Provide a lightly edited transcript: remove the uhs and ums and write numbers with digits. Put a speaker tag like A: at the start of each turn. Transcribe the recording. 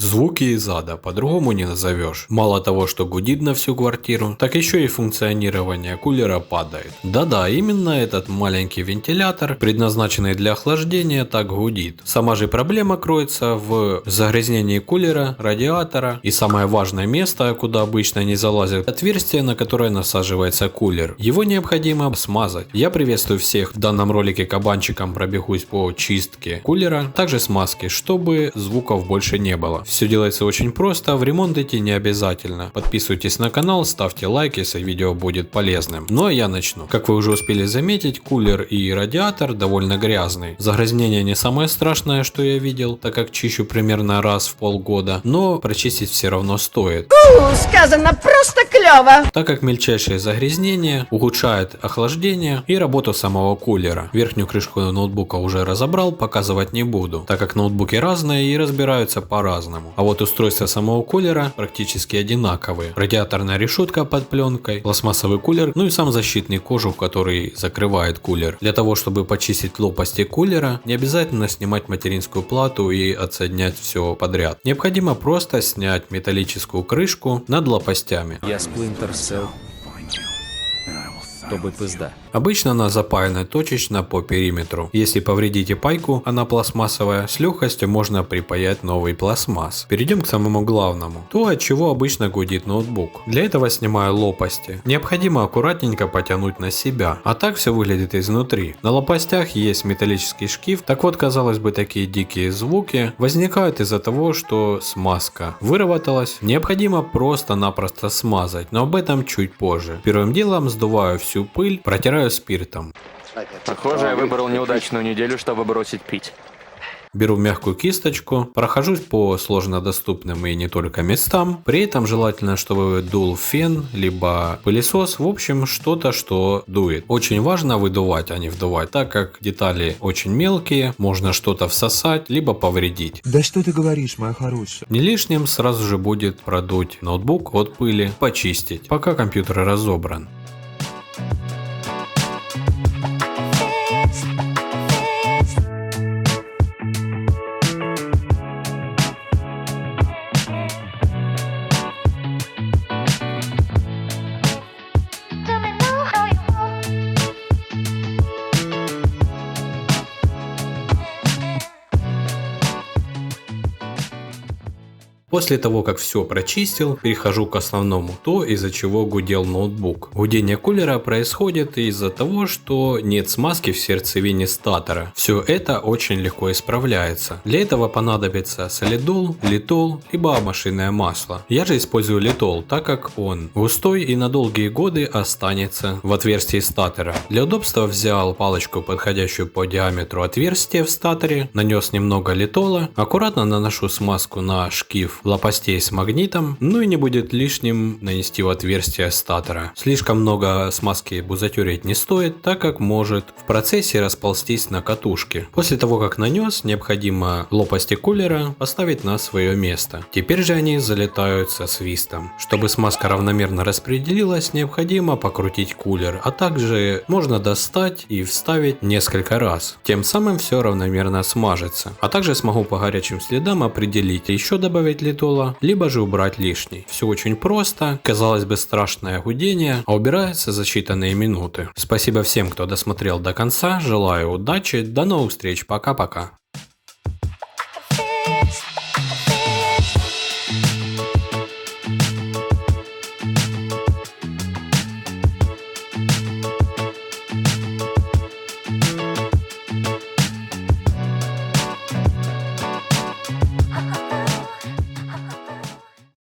A: Звуки из ада, по-другому не назовешь. Мало того, что гудит на всю квартиру, так еще и функционирование кулера падает. Да-да, именно этот маленький вентилятор, предназначенный для охлаждения, так гудит. Сама же проблема кроется в загрязнении кулера, радиатора и самое важное место, куда обычно не залазит, отверстие, на которое насаживается кулер. Его необходимо смазать. Я приветствую всех в данном ролике кабанчиком, пробегусь по чистке кулера, также смазке, чтобы звуков больше не было. Все делается очень просто, в ремонт идти не обязательно. Подписывайтесь на канал, ставьте лайк, если видео будет полезным. Ну а я начну. Как вы уже успели заметить, кулер и радиатор довольно грязный. Загрязнение не самое страшное, что я видел, так как чищу примерно раз в полгода, но прочистить все равно стоит.
B: Сказано просто клево!
A: Так как мельчайшее загрязнение ухудшает охлаждение и работу самого кулера. Верхнюю крышку ноутбука уже разобрал, показывать не буду, так как ноутбуки разные и разбираются по-разному. А вот устройство самого кулера практически одинаковые. Радиаторная решетка под пленкой, пластмассовый кулер, ну и сам защитный кожух, который закрывает кулер. Для того, чтобы почистить лопасти кулера, не обязательно снимать материнскую плату и отсоединять все подряд. Необходимо просто снять металлическую крышку над лопастями.
C: Я Splinter Cell. Тобі пизда.
A: Обычно она запаяна точечно по периметру. Если повредите пайку, она пластмассовая, с легкостью можно припаять новый пластмасс. Перейдем к самому главному. То, от чего обычно гудит ноутбук. Для этого снимаю лопасти. Необходимо аккуратненько потянуть на себя. А так все выглядит изнутри. На лопастях есть металлический шкив. Так вот, казалось бы, такие дикие звуки возникают из-за того, что смазка выработалась. Необходимо просто-напросто смазать, но об этом чуть позже. Первым делом сдуваю всю пыль, протираю спиртом.
D: Похоже, я выбрал неудачную неделю, чтобы бросить пить.
A: Беру мягкую кисточку, прохожусь по сложно доступным и не только местам. При этом желательно, чтобы дул фен, либо пылесос, в общем что-то, что дует. Очень важно выдувать, а не вдувать, так как детали очень мелкие, можно что-то всосать, либо повредить.
E: Да что ты говоришь, моя хорошая?
A: Не лишним сразу же будет продуть ноутбук от пыли, почистить, пока компьютер разобран. После того, как все прочистил, перехожу к основному, то, из-за чего гудел ноутбук. Гудение кулера происходит из-за того, что нет смазки в сердцевине статора. Все это очень легко исправляется. Для этого понадобится солидол, литол, либо машинное масло. Я же использую литол, так как он густой и на долгие годы останется в отверстии статора. Для удобства взял палочку, подходящую по диаметру отверстия в статоре, нанес немного литола, аккуратно наношу смазку на шкив лопастей с магнитом, ну и не будет лишним нанести в отверстие статора. Слишком много смазки бузатерить не стоит, так как может в процессе расползтись на катушке. После того, как нанес, необходимо лопасти кулера поставить на свое место. Теперь же они залетают со свистом. Чтобы смазка равномерно распределилась, необходимо покрутить кулер, а также можно достать и вставить несколько раз. Тем самым все равномерно смажется. А также смогу по горячим следам определить, еще добавить литола, либо же убрать лишний. Все очень просто, казалось бы, страшное гудение, а убирается за считанные минуты. Спасибо всем, кто досмотрел до конца, желаю удачи, до новых встреч, пока-пока.